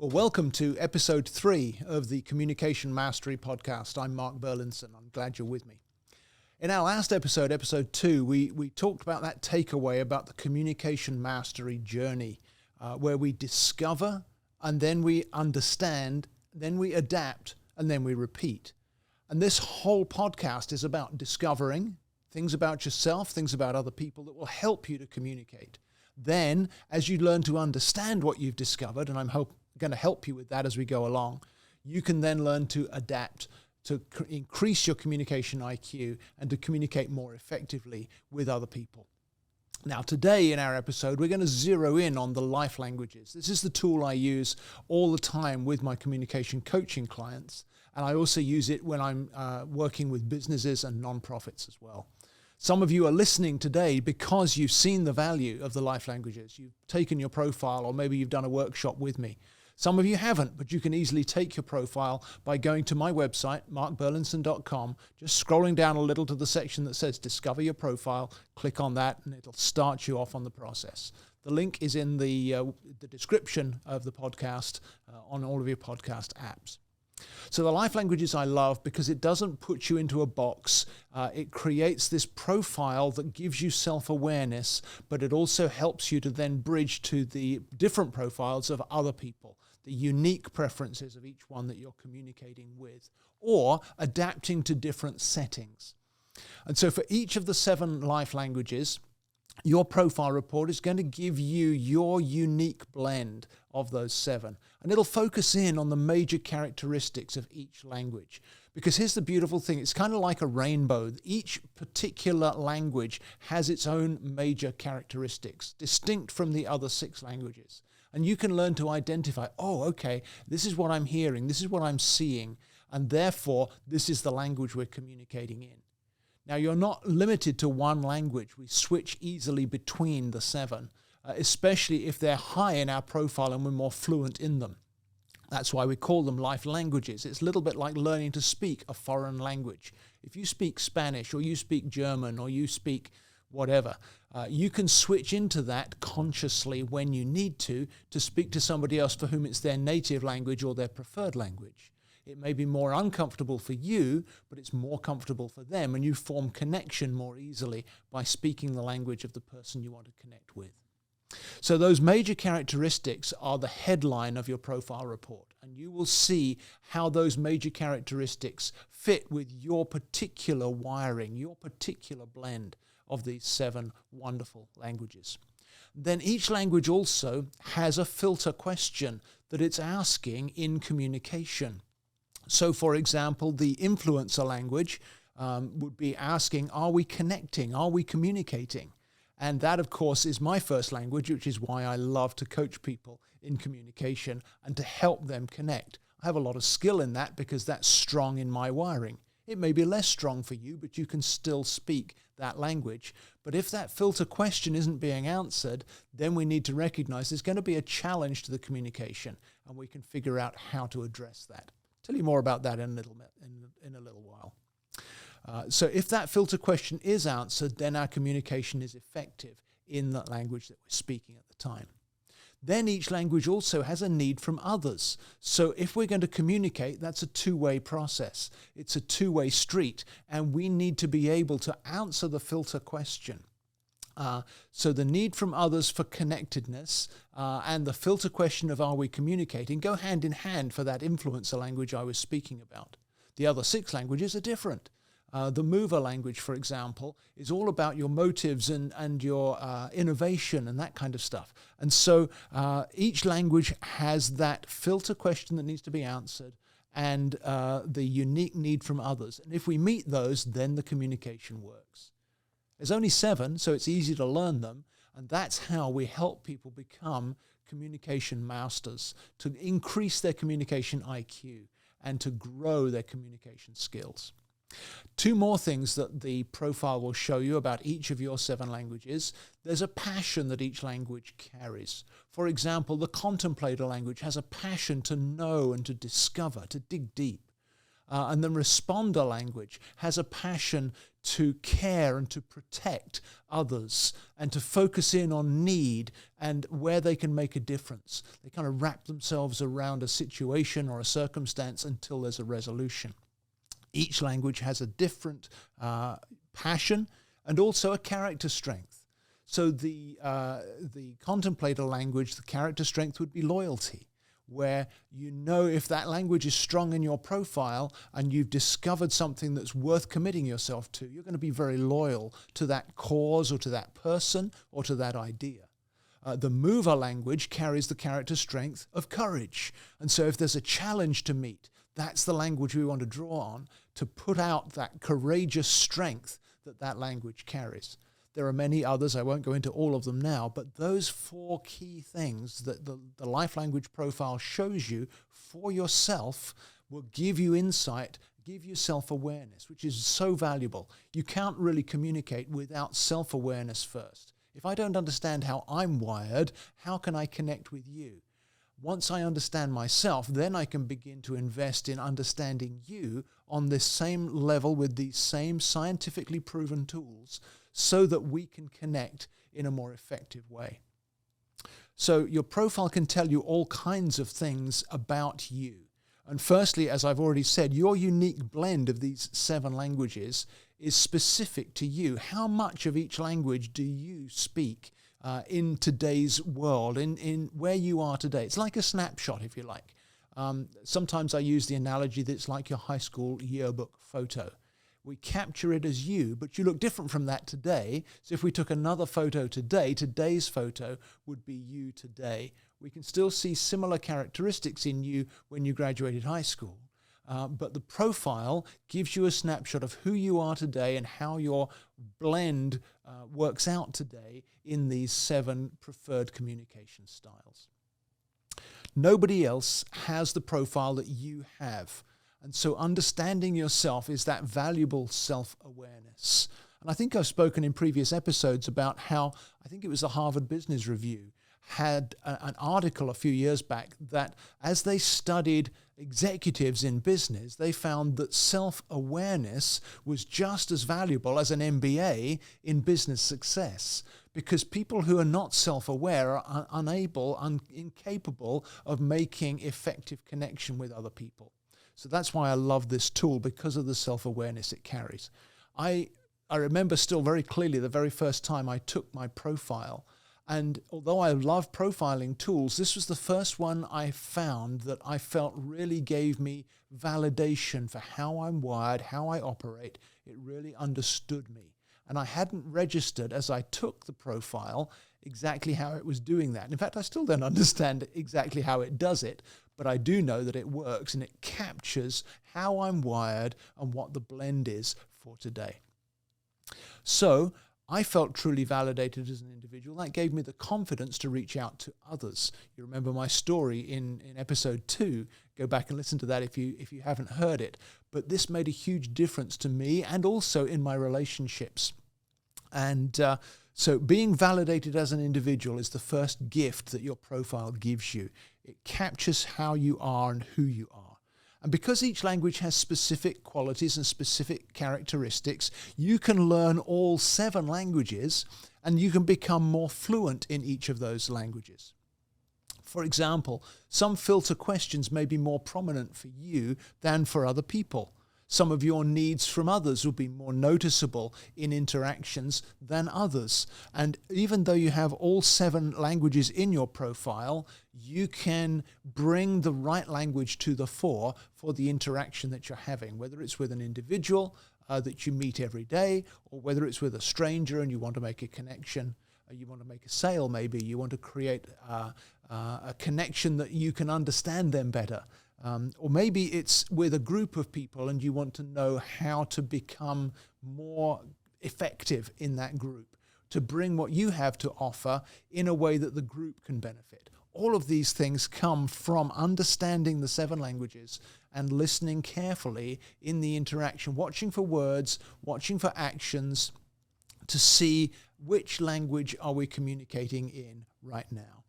Well, welcome to episode 3 of the Communication Mastery podcast. I'm Mark Berlinson. I'm glad you're with me. In our last episode, episode 2, we talked about that takeaway about the communication mastery journey, where we discover and then we understand, then we adapt, and then we repeat. And this whole podcast is about discovering things about yourself, things about other people that will help you to communicate. Then, as you learn to understand what you've discovered, and I'm going to help you with that as we go along, you can then learn to adapt, to increase your communication IQ and to communicate more effectively with other people. Now, today in our episode, we're going to zero in on the life languages. This is the tool I use all the time with my communication coaching clients, and I also use it when I'm working with businesses and nonprofits as well. Some of you are listening today because you've seen the value of the life languages. You've taken your profile, or maybe you've done a workshop with me. Some of you haven't, but you can easily take your profile by going to my website, markberlinson.com, just scrolling down a little to the section that says Discover Your Profile, click on that, and it'll start you off on the process. The link is in the description of the podcast on all of your podcast apps. So the life languages I love because it doesn't put you into a box. It creates this profile that gives you self-awareness, but it also helps you to then bridge to the different profiles of other people, the unique preferences of each one that you're communicating with, or adapting to different settings. And so for each of the 7 life languages, your profile report is going to give you your unique blend of those 7. And it'll focus in on the major characteristics of each language. Because here's the beautiful thing. It's kind of like a rainbow. Each particular language has its own major characteristics, distinct from the other 6 languages. And you can learn to identify, oh, okay, this is what I'm hearing, this is what I'm seeing, and therefore this is the language we're communicating in. Now, you're not limited to one language. We switch easily between the 7, especially if they're high in our profile and we're more fluent in them. That's why we call them life languages. It's a little bit like learning to speak a foreign language. If you speak Spanish or you speak German or you speak whatever, you can switch into that consciously when you need to speak to somebody else for whom it's their native language or their preferred language. It may be more uncomfortable for you, but it's more comfortable for them, and you form connection more easily by speaking the language of the person you want to connect with. So those major characteristics are the headline of your profile report, and you will see how those major characteristics fit with your particular wiring, your particular blend of these 7 wonderful languages. Then each language also has a filter question that it's asking in communication. So, for example, the influencer language would be asking, are we connecting? Are we communicating? And that, of course, is my first language, which is why I love to coach people in communication and to help them connect. I have a lot of skill in that because that's strong in my wiring. It may be less strong for you, but you can still speak that language. But if that filter question isn't being answered, then we need to recognize there's going to be a challenge to the communication, and we can figure out how to address that. Tell you more about that in a little while. So if that filter question is answered, then our communication is effective in that language that we're speaking at the time. Then each language also has a need from others. So if we're going to communicate, that's a two-way process. It's a two-way street, and we need to be able to answer the filter question. So the need from others for connectedness and the filter question of are we communicating go hand in hand for that influencer language I was speaking about. The other 6 languages are different. The mover language, for example, is all about your motives and your innovation and that kind of stuff. And so each language has that filter question that needs to be answered and the unique need from others. And if we meet those, then the communication works. There's only 7, so it's easy to learn them, and that's how we help people become communication masters, to increase their communication IQ and to grow their communication skills. 2 more things that the profile will show you about each of your 7 languages. There's a passion that each language carries. For example, the contemplator language has a passion to know and to discover, to dig deep. And the responder language has a passion to care and to protect others and to focus in on need and where they can make a difference. They kind of wrap themselves around a situation or a circumstance until there's a resolution. Each language has a different passion and also a character strength. So the contemplator language, the character strength would be loyalty, where you know if that language is strong in your profile and you've discovered something that's worth committing yourself to, you're going to be very loyal to that cause or to that person or to that idea. The mover language carries the character strength of courage. And so if there's a challenge to meet, that's the language we want to draw on to put out that courageous strength that language carries. There are many others, I won't go into all of them now, but those 4 key things that the life language profile shows you for yourself will give you insight, give you self-awareness, which is so valuable. You can't really communicate without self-awareness first. If I don't understand how I'm wired, how can I connect with you? Once I understand myself, then I can begin to invest in understanding you on this same level with these same scientifically proven tools so that we can connect in a more effective way. So your profile can tell you all kinds of things about you. And firstly, as I've already said, your unique blend of these 7 languages is specific to you. How much of each language do you speak in today's world, in where you are today? It's like a snapshot, if you like. Sometimes I use the analogy that it's like your high school yearbook photo. We capture it as you, but you look different from that today. So if we took another photo today, today's photo would be you today. We can still see similar characteristics in you when you graduated high school. But the profile gives you a snapshot of who you are today and how your blend works out today in these 7 preferred communication styles. Nobody else has the profile that you have. And so understanding yourself is that valuable self-awareness. And I think I've spoken in previous episodes about how, I think it was the Harvard Business Review, had an article a few years back that as they studied executives in business, they found that self-awareness was just as valuable as an MBA in business success, because people who are not self-aware are incapable of making effective connection with other people. So that's why I love this tool, because of the self-awareness it carries. I remember still very clearly the very first time I took my profile. And although I love profiling tools, this was the first one I found that I felt really gave me validation for how I'm wired, how I operate. It really understood me. And I hadn't registered as I took the profile exactly how it was doing that. In fact, I still don't understand exactly how it does it, but I do know that it works and it captures how I'm wired and what the blend is for today. So I felt truly validated as an individual. That gave me the confidence to reach out to others. You remember my story in episode 2. Go back and listen to that if you haven't heard it. But this made a huge difference to me and also in my relationships. And so being validated as an individual is the first gift that your profile gives you. It captures how you are and who you are. And because each language has specific qualities and specific characteristics, you can learn all 7 languages and you can become more fluent in each of those languages. For example, some filter questions may be more prominent for you than for other people. Some of your needs from others will be more noticeable in interactions than others. And even though you have all 7 languages in your profile, you can bring the right language to the fore for the interaction that you're having, whether it's with an individual that you meet every day, or whether it's with a stranger and you want to make a connection, you want to make a sale maybe, you want to create a connection that you can understand them better. Or maybe it's with a group of people and you want to know how to become more effective in that group, to bring what you have to offer in a way that the group can benefit. All of these things come from understanding the 7 languages and listening carefully in the interaction, watching for words, watching for actions to see which language are we communicating in right now.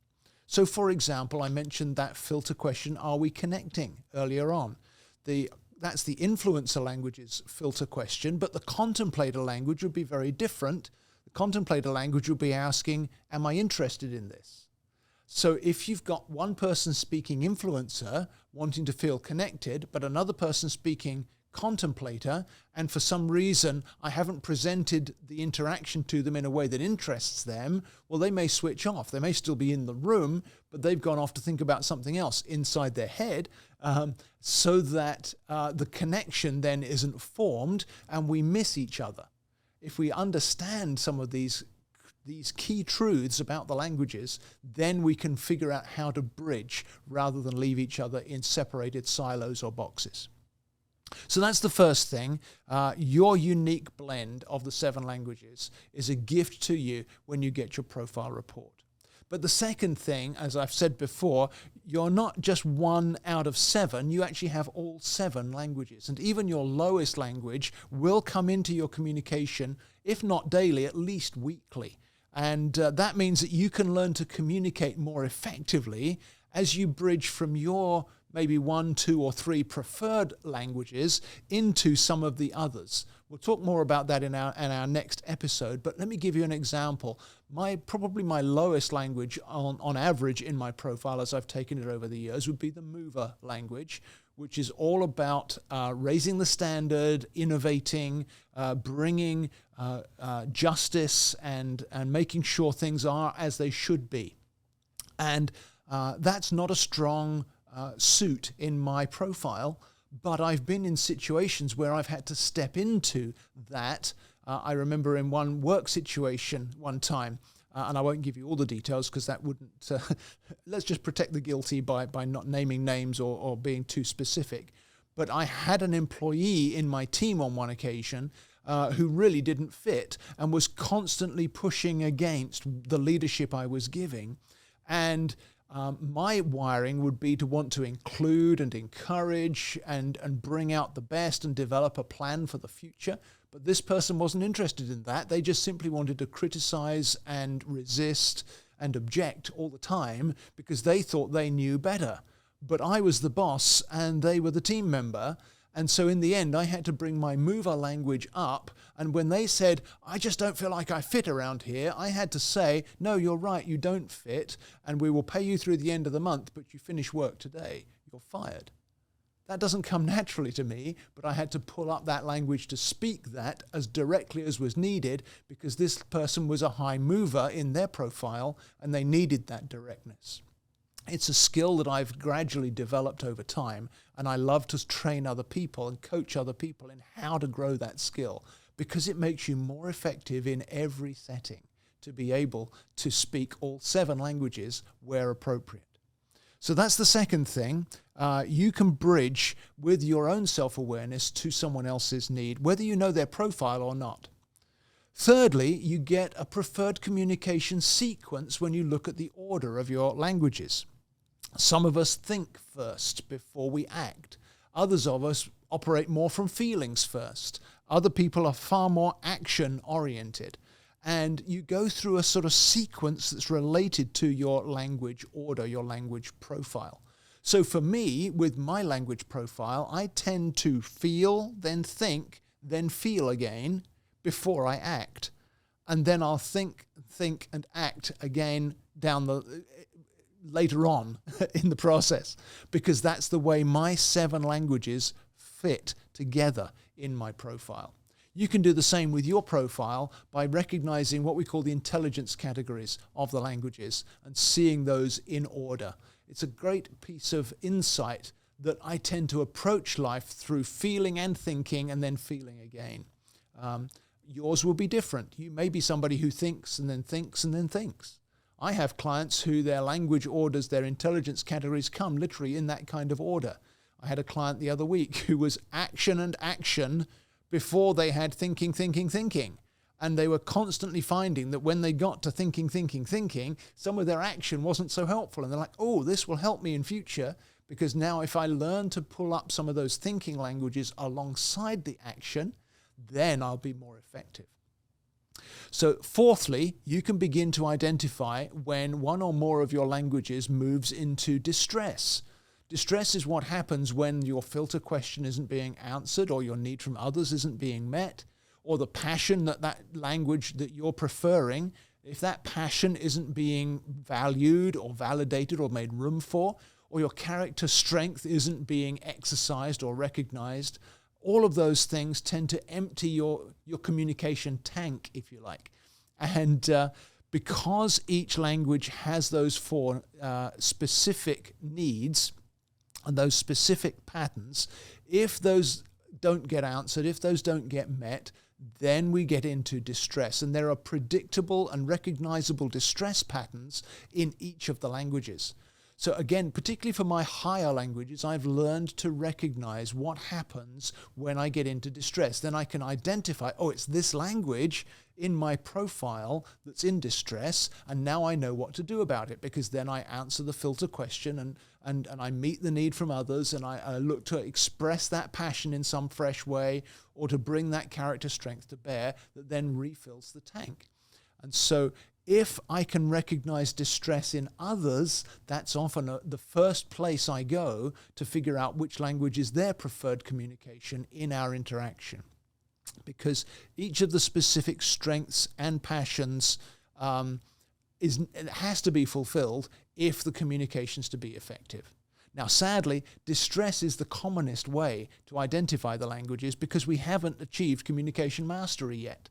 So, for example, I mentioned that filter question, are we connecting, earlier on. The that's the influencer languages filter question, but the contemplator language would be very different. The contemplator language would be asking, am I interested in this? So if you've got one person speaking influencer, wanting to feel connected, but another person speaking contemplator, and for some reason I haven't presented the interaction to them in a way that interests them, well, they may switch off. They may still be in the room, but they've gone off to think about something else inside their head, so that the connection then isn't formed and we miss each other. If we understand some of these key truths about the languages, then we can figure out how to bridge rather than leave each other in separated silos or boxes. So that's the first thing. Your unique blend of the 7 languages is a gift to you when you get your profile report. But the second thing, as I've said before, you're not just 1 out of 7, you actually have all 7 languages. And even your lowest language will come into your communication, if not daily, at least weekly. And that means that you can learn to communicate more effectively as you bridge from your maybe 1, 2, or 3 preferred languages into some of the others. We'll talk more about that in our next episode, but let me give you an example. Probably my lowest language on average in my profile, as I've taken it over the years, would be the mover language, which is all about raising the standard, innovating, bringing justice, and making sure things are as they should be. And that's not a strong suit in my profile, but I've been in situations where I've had to step into that. I remember in one work situation one time, and I won't give you all the details because that wouldn't, let's just protect the guilty by not naming names or being too specific. But I had an employee in my team on one occasion who really didn't fit and was constantly pushing against the leadership I was giving. And my wiring would be to want to include and encourage and bring out the best and develop a plan for the future. But this person wasn't interested in that. They just simply wanted to criticize and resist and object all the time because they thought they knew better. But I was the boss and they were the team member. And so in the end, I had to bring my mover language up. And when they said, I just don't feel like I fit around here, I had to say, no, you're right, you don't fit. And we will pay you through the end of the month, but you finish work today, you're fired. That doesn't come naturally to me, but I had to pull up that language to speak that as directly as was needed because this person was a high mover in their profile and they needed that directness. It's a skill that I've gradually developed over time, and I love to train other people and coach other people in how to grow that skill because it makes you more effective in every setting to be able to speak all 7 languages where appropriate. So that's the second thing. You can bridge with your own self-awareness to someone else's need, whether you know their profile or not. Thirdly, you get a preferred communication sequence when you look at the order of your languages. Some of us think first before we act. Others of us operate more from feelings first. Other people are far more action-oriented. And you go through a sort of sequence that's related to your language order, your language profile. So for me, with my language profile, I tend to feel, then think, then feel again before I act. And then I'll think, and act again later on in the process, because that's the way my 7 languages fit together in my profile. You can do the same with your profile by recognizing what we call the intelligence categories of the languages and seeing those in order. It's a great piece of insight that I tend to approach life through feeling and thinking and then feeling again. Yours will be different. You may be somebody who thinks and then thinks and then thinks. I have clients who their language orders, their intelligence categories come literally in that kind of order. I had a client the other week who was action and action before they had thinking. And they were constantly finding that when they got to thinking, some of their action wasn't so helpful. And they're like, oh, this will help me in future because now if I learn to pull up some of those thinking languages alongside the action, then I'll be more effective. So fourthly, you can begin to identify when one or more of your languages moves into distress. Distress is what happens when your filter question isn't being answered, or your need from others isn't being met, or the passion that language that you're preferring, if that passion isn't being valued or validated or made room for, or your character strength isn't being exercised or recognized, all of those things tend to empty your communication tank, if you like. And because each language has those four specific needs and those specific patterns, if those don't get answered, if those don't get met, then we get into distress. And there are predictable and recognizable distress patterns in each of the languages. So again, particularly for my higher languages, I've learned to recognize what happens when I get into distress. Then I can identify, oh, it's this language in my profile that's in distress, and now I know what to do about it, because then I answer the filter question and I meet the need from others, and I look to express that passion in some fresh way, or to bring that character strength to bear that then refills the tank. And so if I can recognize distress in others, that's often the first place I go to figure out which language is their preferred communication in our interaction. Because each of the specific strengths and passions it has to be fulfilled if the communication's to be effective. Now, sadly, distress is the commonest way to identify the languages because we haven't achieved communication mastery yet.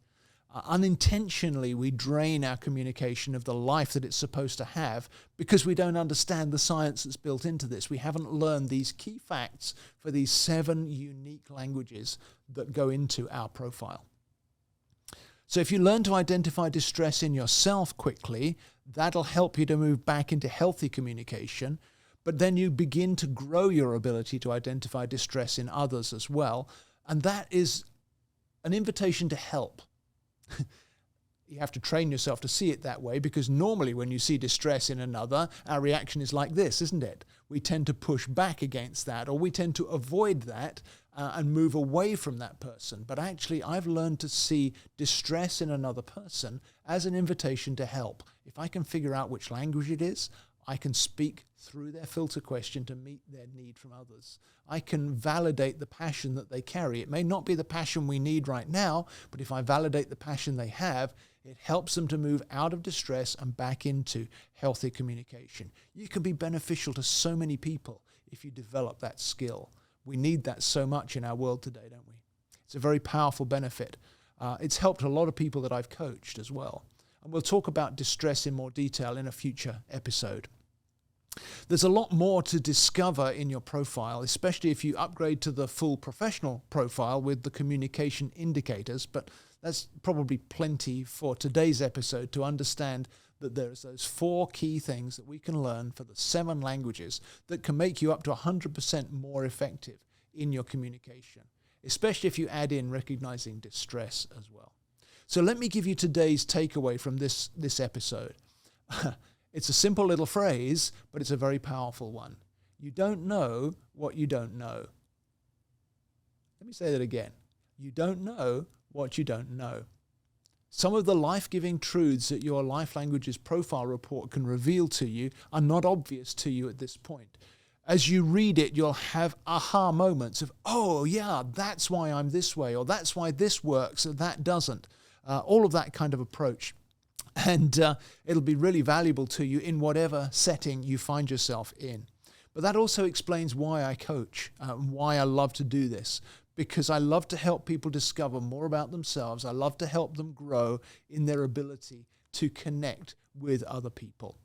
Unintentionally, we drain our communication of the life that it's supposed to have because we don't understand the science that's built into this. We haven't learned these key facts for these 7 unique languages that go into our profile. So if you learn to identify distress in yourself quickly, that'll help you to move back into healthy communication. But then you begin to grow your ability to identify distress in others as well. And that is an invitation to help. You have to train yourself to see it that way, because normally when you see distress in another, our reaction is like this, isn't it? We tend to push back against that, or we tend to avoid that and move away from that person. But actually, I've learned to see distress in another person as an invitation to help. If I can figure out which language it is, I can speak through their filter question to meet their need from others. I can validate the passion that they carry. It may not be the passion we need right now, but if I validate the passion they have, it helps them to move out of distress and back into healthy communication. You can be beneficial to so many people if you develop that skill. We need that so much in our world today, don't we? It's a very powerful benefit. It's helped a lot of people that I've coached as well. And we'll talk about distress in more detail in a future episode. There's a lot more to discover in your profile, especially if you upgrade to the full professional profile with the communication indicators, but that's probably plenty for today's episode to understand that there's those 4 key things that we can learn for the 7 languages that can make you up to 100% more effective in your communication, especially if you add in recognizing distress as well. So let me give you today's takeaway from this episode. It's a simple little phrase, but it's a very powerful one. You don't know what you don't know. Let me say that again. You don't know what you don't know. Some of the life-giving truths that your Life Languages profile report can reveal to you are not obvious to you at this point. As you read it, you'll have aha moments of, oh yeah, that's why I'm this way, or that's why this works, or that doesn't. All of that kind of approach. And it'll be really valuable to you in whatever setting you find yourself in. But that also explains why I coach, why I love to do this, because I love to help people discover more about themselves. I love to help them grow in their ability to connect with other people.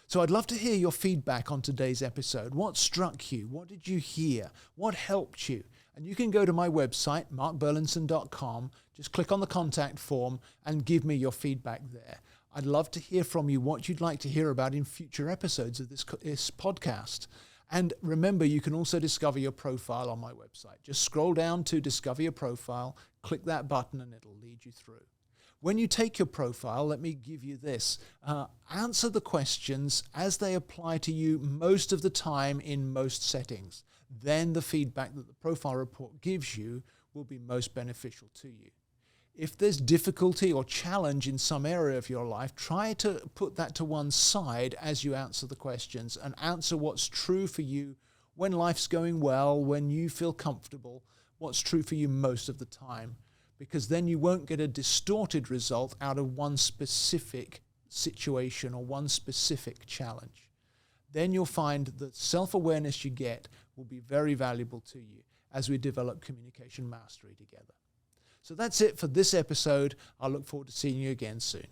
So I'd love to hear your feedback on today's episode. What struck you? What did you hear? What helped you? And you can go to my website, markburlinson.com, just click on the contact form and give me your feedback there. I'd love to hear from you what you'd like to hear about in future episodes of this podcast. And remember, you can also discover your profile on my website. Just scroll down to Discover Your Profile, click that button, and it'll lead you through. When you take your profile, let me give you this. Answer the questions as they apply to you most of the time in most settings. Then the feedback that the profile report gives you will be most beneficial to you. If there's difficulty or challenge in some area of your life, try to put that to one side as you answer the questions and answer what's true for you when life's going well, when you feel comfortable, what's true for you most of the time, because then you won't get a distorted result out of one specific situation or one specific challenge. Then you'll find that self-awareness you get will be very valuable to you as we develop communication mastery together. So that's it for this episode. I look forward to seeing you again soon.